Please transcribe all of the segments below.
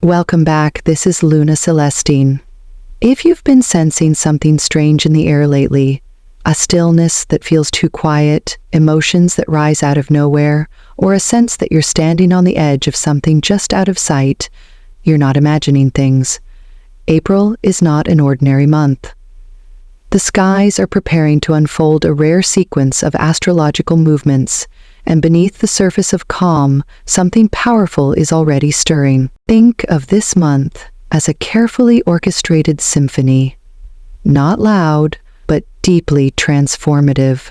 Welcome back, this is Luna Celestine. If you've been sensing something strange in the air lately, a stillness that feels too quiet, emotions that rise out of nowhere, or a sense that you're standing on the edge of something just out of sight, you're not imagining things. April is not an ordinary month. The skies are preparing to unfold a rare sequence of astrological movements, and beneath the surface of calm, something powerful is already stirring. Think of this month as a carefully orchestrated symphony. Not loud, but deeply transformative.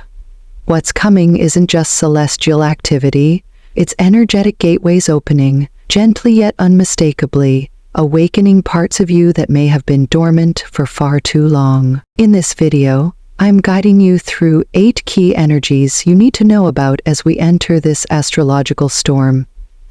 What's coming isn't just celestial activity, it's energetic gateways opening, gently yet unmistakably, awakening parts of you that may have been dormant for far too long. In this video, I'm guiding you through 8 key energies you need to know about as we enter this astrological storm.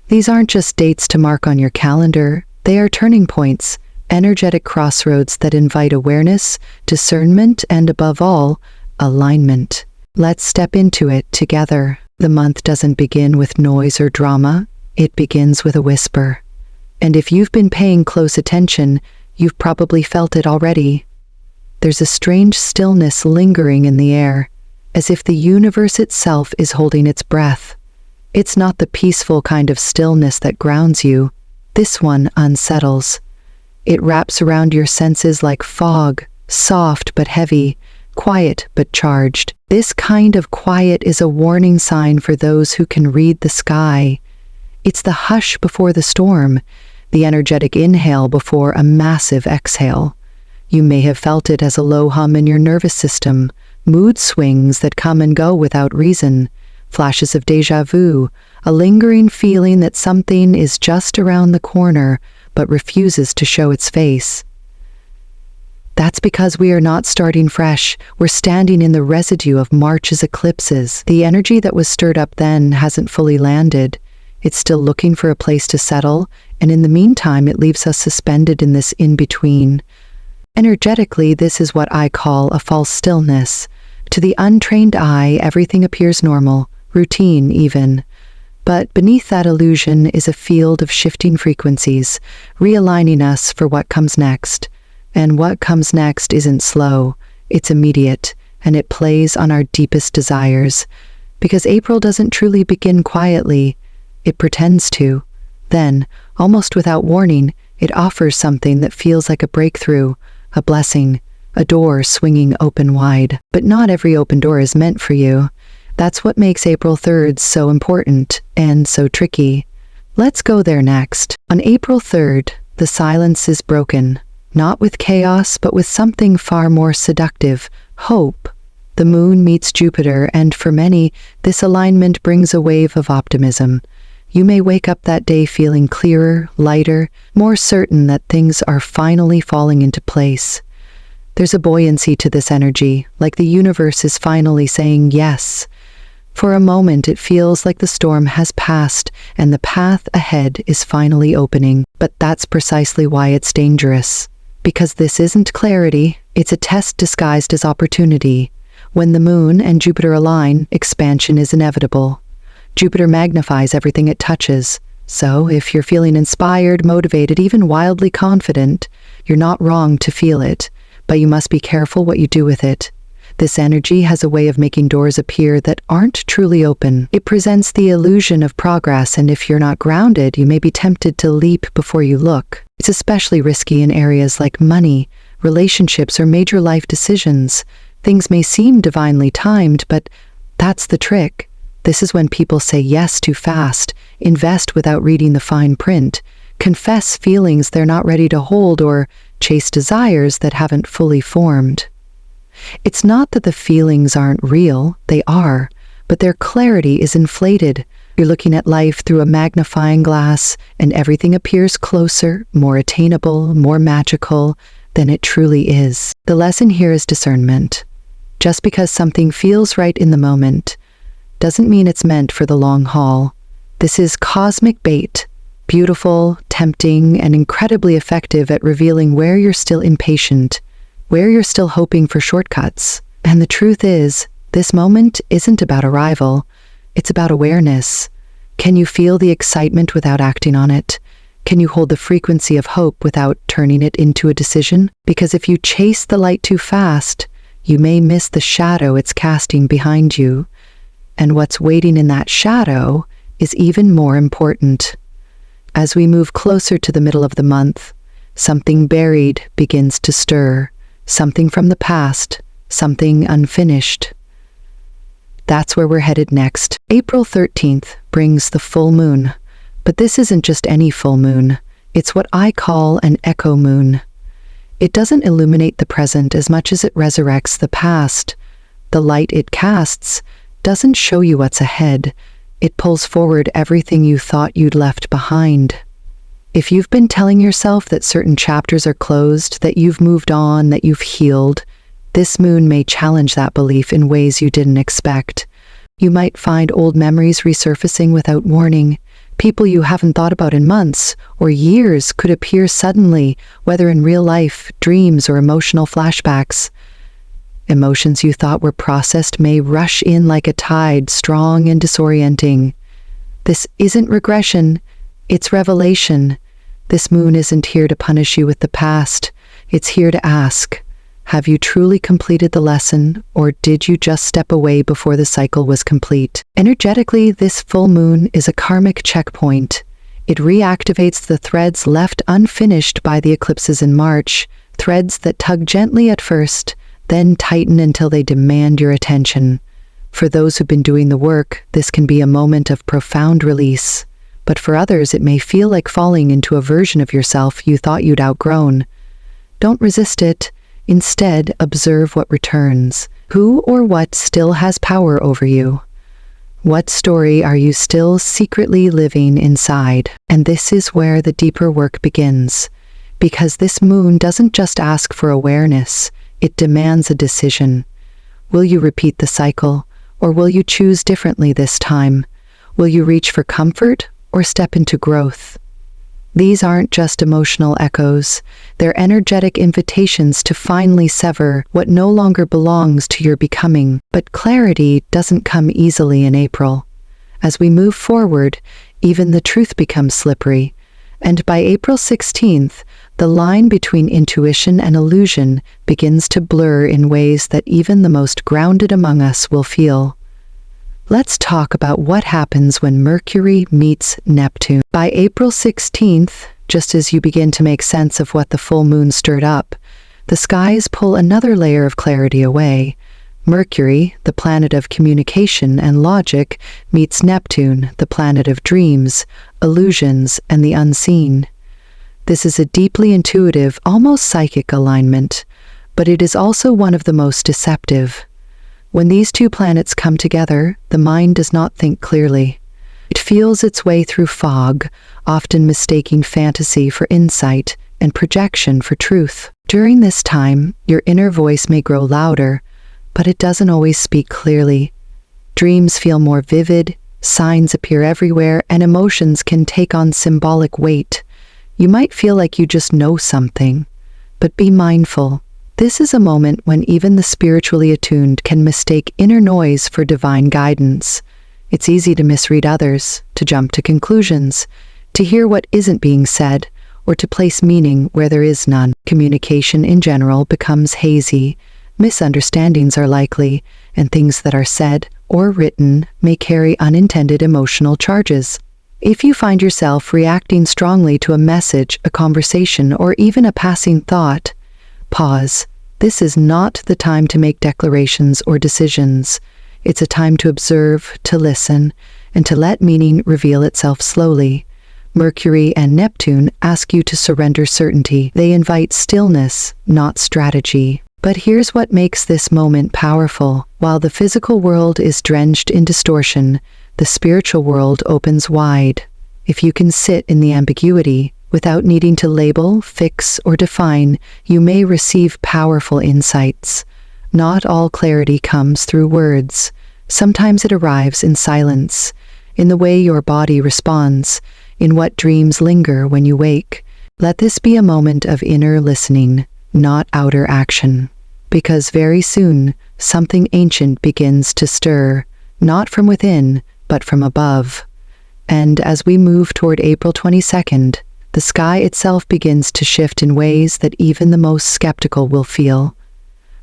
These aren't just dates to mark on your calendar, they are turning points, energetic crossroads that invite awareness, discernment, and above all, alignment. Let's step into it together. The month doesn't begin with noise or drama, it begins with a whisper. And if you've been paying close attention, you've probably felt it already. There's a strange stillness lingering in the air, as if the universe itself is holding its breath. It's not the peaceful kind of stillness that grounds you. This one unsettles. It wraps around your senses like fog, soft but heavy, quiet but charged. This kind of quiet is a warning sign for those who can read the sky. It's the hush before the storm, the energetic inhale before a massive exhale. You may have felt it as a low hum in your nervous system, mood swings that come and go without reason, flashes of déjà vu, a lingering feeling that something is just around the corner but refuses to show its face. That's because we are not starting fresh, we're standing in the residue of March's eclipses. The energy that was stirred up then hasn't fully landed. It's still looking for a place to settle, and in the meantime it leaves us suspended in this in-between. Energetically, this is what I call a false stillness. To the untrained eye, everything appears normal, routine even. But beneath that illusion is a field of shifting frequencies, realigning us for what comes next. And what comes next isn't slow, it's immediate, and it plays on our deepest desires. Because April doesn't truly begin quietly, it pretends to. Then, almost without warning, it offers something that feels like a breakthrough, a blessing, a door swinging open wide. But not every open door is meant for you. That's what makes April 3rd so important and so tricky. Let's go there next. On April 3rd, the silence is broken, not with chaos, but with something far more seductive, hope. The moon meets Jupiter, and for many, this alignment brings a wave of optimism. You may wake up that day feeling clearer, lighter, more certain that things are finally falling into place. There's a buoyancy to this energy, like the universe is finally saying yes. For a moment, it feels like the storm has passed and the path ahead is finally opening. But that's precisely why it's dangerous. Because this isn't clarity, it's a test disguised as opportunity. When the moon and Jupiter align, expansion is inevitable. Jupiter magnifies everything it touches. So, if you're feeling inspired, motivated, even wildly confident, you're not wrong to feel it, but you must be careful what you do with it. This energy has a way of making doors appear that aren't truly open. It presents the illusion of progress, and if you're not grounded, you may be tempted to leap before you look. It's especially risky in areas like money, relationships, or major life decisions. Things may seem divinely timed, but that's the trick. This is when people say yes too fast, invest without reading the fine print, confess feelings they're not ready to hold, or chase desires that haven't fully formed. It's not that the feelings aren't real, they are, but their clarity is inflated. You're looking at life through a magnifying glass, and everything appears closer, more attainable, more magical than it truly is. The lesson here is discernment. Just because something feels right in the moment doesn't mean it's meant for the long haul. This is cosmic bait, beautiful, tempting, and incredibly effective at revealing where you're still impatient, where you're still hoping for shortcuts. And the truth is, this moment isn't about arrival, it's about awareness. Can you feel the excitement without acting on it? Can you hold the frequency of hope without turning it into a decision? Because if you chase the light too fast, you may miss the shadow it's casting behind you. And what's waiting in that shadow is even more important. As we move closer to the middle of the month, something buried begins to stir, something from the past, something unfinished. That's where we're headed next. April 13th brings the full moon. But this isn't just any full moon. It's what I call an echo moon. It doesn't illuminate the present as much as it resurrects the past. The light it casts doesn't show you what's ahead. It pulls forward everything you thought you'd left behind. If you've been telling yourself that certain chapters are closed, that you've moved on, that you've healed, this moon may challenge that belief in ways you didn't expect. You might find old memories resurfacing without warning. People you haven't thought about in months or years could appear suddenly, whether in real life, dreams, or emotional flashbacks. Emotions you thought were processed may rush in like a tide, strong and disorienting. This isn't regression, it's revelation. This moon isn't here to punish you with the past. It's here to ask, have you truly completed the lesson, or did you just step away before the cycle was complete? Energetically, this full moon is a karmic checkpoint. It reactivates the threads left unfinished by the eclipses in March, threads that tug gently at first, then tighten until they demand your attention. For those who've been doing the work, this can be a moment of profound release. But for others, it may feel like falling into a version of yourself you thought you'd outgrown. Don't resist it. Instead, observe what returns. Who or what still has power over you? What story are you still secretly living inside? And this is where the deeper work begins. Because this moon doesn't just ask for awareness, it demands a decision. Will you repeat the cycle, or will you choose differently this time? Will you reach for comfort, or step into growth? These aren't just emotional echoes, they're energetic invitations to finally sever what no longer belongs to your becoming. But clarity doesn't come easily in April. As we move forward, even the truth becomes slippery. And by April 16th, the line between intuition and illusion begins to blur in ways that even the most grounded among us will feel. Let's talk about what happens when Mercury meets Neptune. By April 16th, just as you begin to make sense of what the full moon stirred up, the skies pull another layer of clarity away. Mercury, the planet of communication and logic, meets Neptune, the planet of dreams, illusions, and the unseen. This is a deeply intuitive, almost psychic alignment, but it is also one of the most deceptive. When these two planets come together, the mind does not think clearly. It feels its way through fog, often mistaking fantasy for insight and projection for truth. During this time, your inner voice may grow louder, but it doesn't always speak clearly. Dreams feel more vivid, signs appear everywhere, and emotions can take on symbolic weight. You might feel like you just know something, but be mindful. This is a moment when even the spiritually attuned can mistake inner noise for divine guidance. It's easy to misread others, to jump to conclusions, to hear what isn't being said, or to place meaning where there is none. Communication in general becomes hazy, misunderstandings are likely, and things that are said or written may carry unintended emotional charges. If you find yourself reacting strongly to a message, a conversation, or even a passing thought, pause. This is not the time to make declarations or decisions. It's a time to observe, to listen, and to let meaning reveal itself slowly. Mercury and Neptune ask you to surrender certainty. They invite stillness, not strategy. But here's what makes this moment powerful. While the physical world is drenched in distortion, the spiritual world opens wide. If you can sit in the ambiguity, without needing to label, fix, or define, you may receive powerful insights. Not all clarity comes through words. Sometimes it arrives in silence, in the way your body responds, in what dreams linger when you wake. Let this be a moment of inner listening, not outer action. Because very soon, something ancient begins to stir, not from within, but from above. And as we move toward April 22nd, the sky itself begins to shift in ways that even the most skeptical will feel.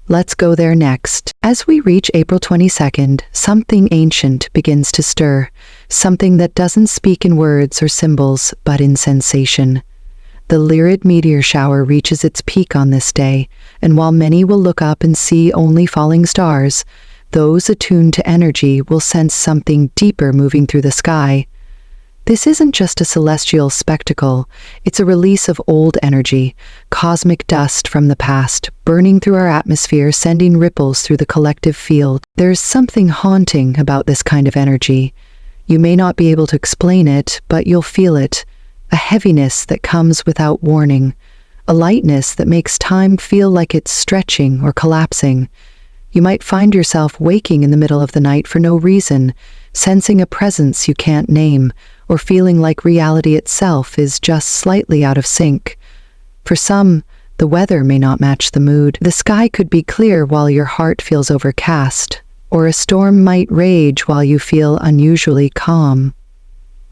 Let's go there next. As we reach April 22nd, something ancient begins to stir, something that doesn't speak in words or symbols, but in sensation. The Lyrid meteor shower reaches its peak on this day, and while many will look up and see only falling stars, those attuned to energy will sense something deeper moving through the sky. This isn't just a celestial spectacle, it's a release of old energy, cosmic dust from the past, burning through our atmosphere, sending ripples through the collective field. There's something haunting about this kind of energy. You may not be able to explain it, but you'll feel it. A heaviness that comes without warning, a lightness that makes time feel like it's stretching or collapsing. You might find yourself waking in the middle of the night for no reason, sensing a presence you can't name, or feeling like reality itself is just slightly out of sync. For some, the weather may not match the mood. The sky could be clear while your heart feels overcast, or a storm might rage while you feel unusually calm.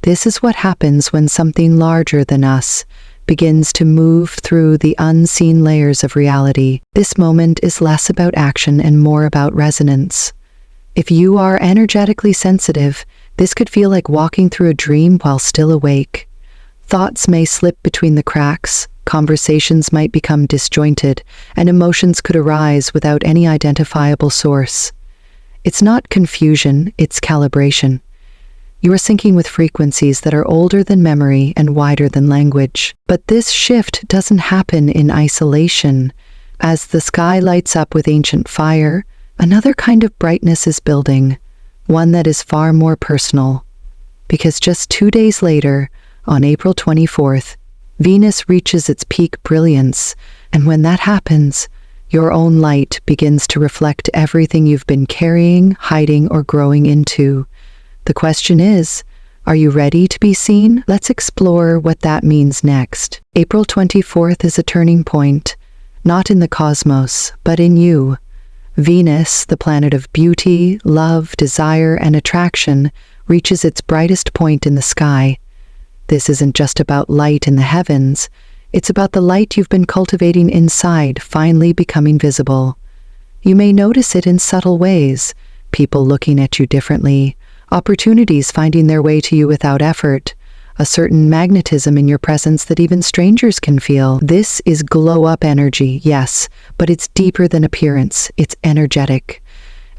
This is what happens when something larger than us begins to move through the unseen layers of reality. This moment is less about action and more about resonance. If you are energetically sensitive, this could feel like walking through a dream while still awake. Thoughts may slip between the cracks, conversations might become disjointed, and emotions could arise without any identifiable source. It's not confusion, it's calibration. You are syncing with frequencies that are older than memory and wider than language. But this shift doesn't happen in isolation. As the sky lights up with ancient fire, another kind of brightness is building, one that is far more personal. Because just 2 days later, on April 24th, Venus reaches its peak brilliance, and when that happens, your own light begins to reflect everything you've been carrying, hiding, or growing into. The question is, are you ready to be seen? Let's explore what that means next. April 24th is a turning point, not in the cosmos, but in you. Venus, the planet of beauty, love, desire, and attraction, reaches its brightest point in the sky. This isn't just about light in the heavens, it's about the light you've been cultivating inside finally becoming visible. You may notice it in subtle ways, people looking at you differently, opportunities finding their way to you without effort, a certain magnetism in your presence that even strangers can feel. This is glow-up energy, yes, but it's deeper than appearance, it's energetic,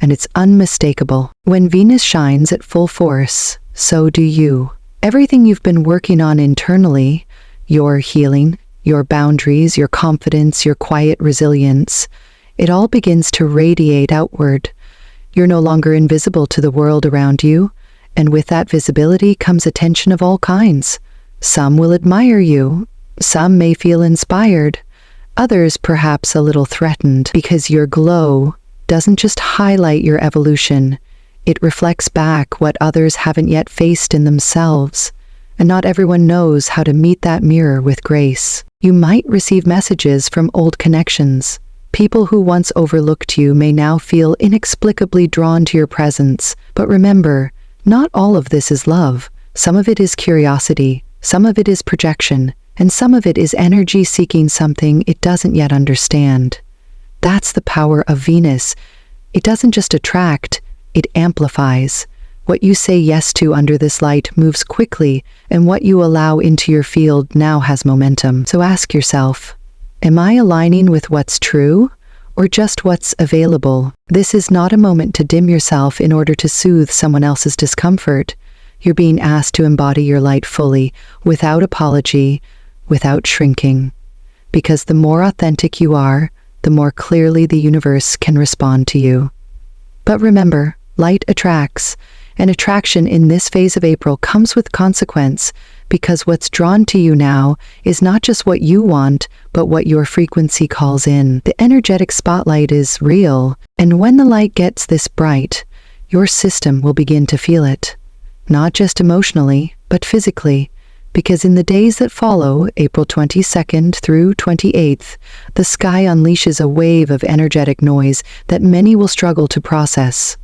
and it's unmistakable. When Venus shines at full force, so do you. Everything you've been working on internally, your healing, your boundaries, your confidence, your quiet resilience, it all begins to radiate outward. You're no longer invisible to the world around you, and with that visibility comes attention of all kinds. Some will admire you, some may feel inspired, others perhaps a little threatened, because your glow doesn't just highlight your evolution, it reflects back what others haven't yet faced in themselves, and not everyone knows how to meet that mirror with grace. You might receive messages from old connections. People who once overlooked you may now feel inexplicably drawn to your presence, but remember, not all of this is love. Some of it is curiosity, some of it is projection, and some of it is energy seeking something it doesn't yet understand. That's the power of Venus. It doesn't just attract, it amplifies. What you say yes to under this light moves quickly, and what you allow into your field now has momentum. So ask yourself, am I aligning with what's true, or just what's available? This is not a moment to dim yourself in order to soothe someone else's discomfort. You're being asked to embody your light fully, without apology, without shrinking. Because the more authentic you are, the more clearly the universe can respond to you. But remember, light attracts, and attraction in this phase of April comes with consequence, because what's drawn to you now is not just what you want, but what your frequency calls in. The energetic spotlight is real, and when the light gets this bright, your system will begin to feel it. Not just emotionally, but physically, because in the days that follow, April 22nd through 28th, the sky unleashes a wave of energetic noise that many will struggle to process.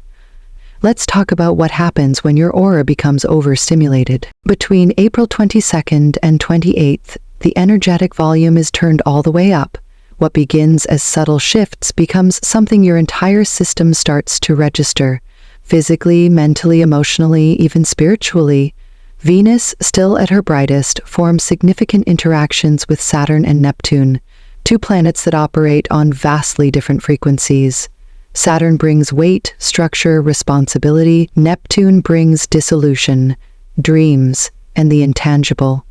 Let's talk about what happens when your aura becomes overstimulated. Between April 22nd and 28th, The energetic volume is turned all the way up. What begins as subtle shifts becomes something your entire system starts to register. Physically, mentally, emotionally, even spiritually. Venus, still at her brightest, forms significant interactions with Saturn and Neptune, two planets that operate on vastly different frequencies. Saturn brings weight, structure, responsibility. Neptune brings dissolution, dreams, and the intangible.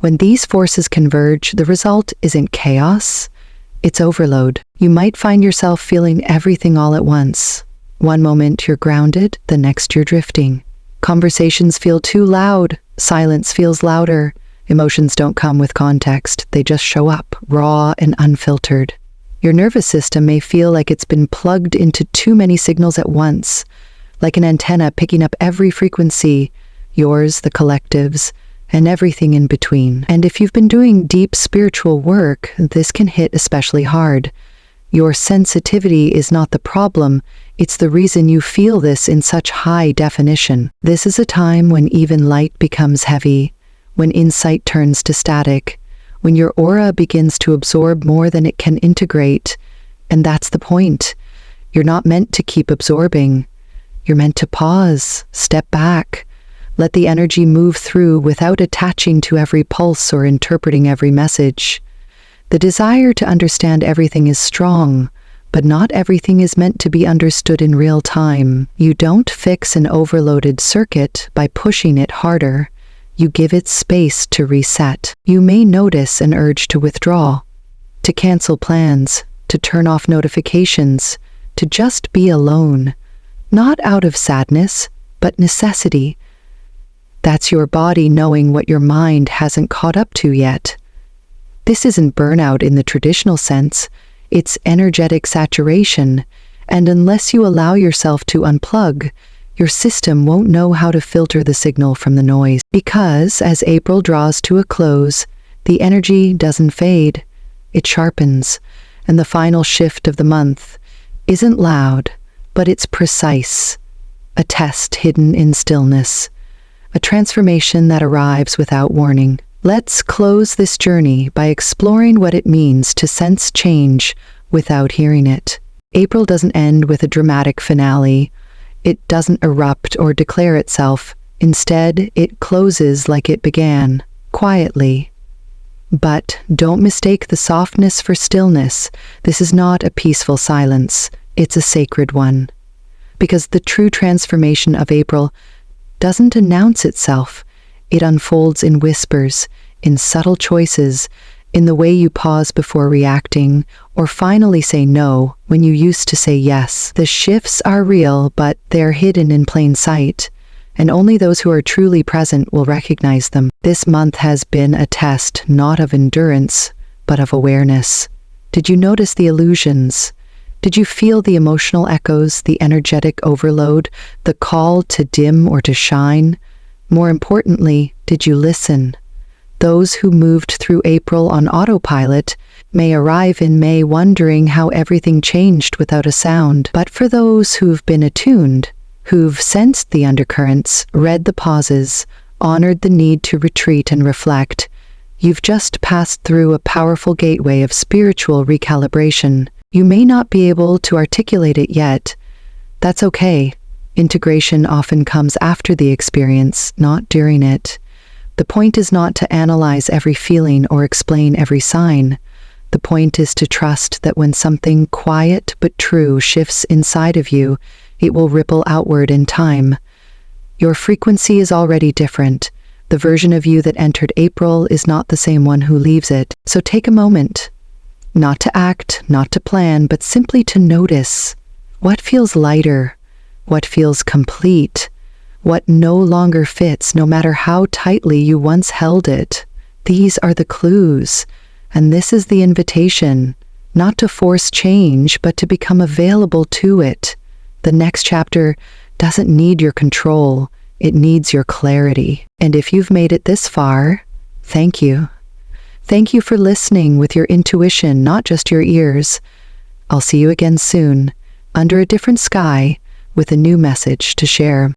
When these forces converge, the result isn't chaos, it's overload. You might find yourself feeling everything all at once. One moment you're grounded, the next you're drifting. Conversations feel too loud, silence feels louder. Emotions don't come with context, they just show up, raw and unfiltered. Your nervous system may feel like it's been plugged into too many signals at once, like an antenna picking up every frequency, yours, the collective's, and everything in between. And if you've been doing deep spiritual work, this can hit especially hard. Your sensitivity is not the problem, it's the reason you feel this in such high definition. This is a time when even light becomes heavy, when insight turns to static, when your aura begins to absorb more than it can integrate. And that's the point. You're not meant to keep absorbing. You're meant to pause, step back, let the energy move through without attaching to every pulse or interpreting every message. The desire to understand everything is strong, but not everything is meant to be understood in real time. You don't fix an overloaded circuit by pushing it harder. You give it space to reset. You may notice an urge to withdraw, to cancel plans, to turn off notifications, to just be alone. Not out of sadness, but necessity. That's your body knowing what your mind hasn't caught up to yet. This isn't burnout in the traditional sense, it's energetic saturation, and unless you allow yourself to unplug, your system won't know how to filter the signal from the noise. Because as April draws to a close, the energy doesn't fade, it sharpens, and the final shift of the month isn't loud, but it's precise, a test hidden in stillness. A transformation that arrives without warning. Let's close this journey by exploring what it means to sense change without hearing it. April doesn't end with a dramatic finale. It doesn't erupt or declare itself. Instead, it closes like it began, quietly. But don't mistake the softness for stillness. This is not a peaceful silence. It's a sacred one. Because the true transformation of April doesn't announce itself. It unfolds in whispers, in subtle choices, in the way you pause before reacting, or finally say no when you used to say yes. The shifts are real, but they're hidden in plain sight, and only those who are truly present will recognize them. This month has been a test not of endurance, but of awareness. Did you notice the illusions? Did you feel the emotional echoes, the energetic overload, the call to dim or to shine? More importantly, did you listen? Those who moved through April on autopilot may arrive in May wondering how everything changed without a sound. But for those who've been attuned, who've sensed the undercurrents, read the pauses, honored the need to retreat and reflect, you've just passed through a powerful gateway of spiritual recalibration. You may not be able to articulate it yet. That's okay. Integration often comes after the experience, not during it. The point is not to analyze every feeling or explain every sign. The point is to trust that when something quiet but true shifts inside of you, it will ripple outward in time. Your frequency is already different. The version of you that entered April is not the same one who leaves it. So take a moment. Not to act, not to plan, but simply to notice. What feels lighter? What feels complete? What no longer fits, no matter how tightly you once held it? These are the clues, and this is the invitation, not to force change, but to become available to it. The next chapter doesn't need your control, it needs your clarity. And if you've made it this far, thank you. Thank you for listening with your intuition, not just your ears. I'll see you again soon, under a different sky, with a new message to share.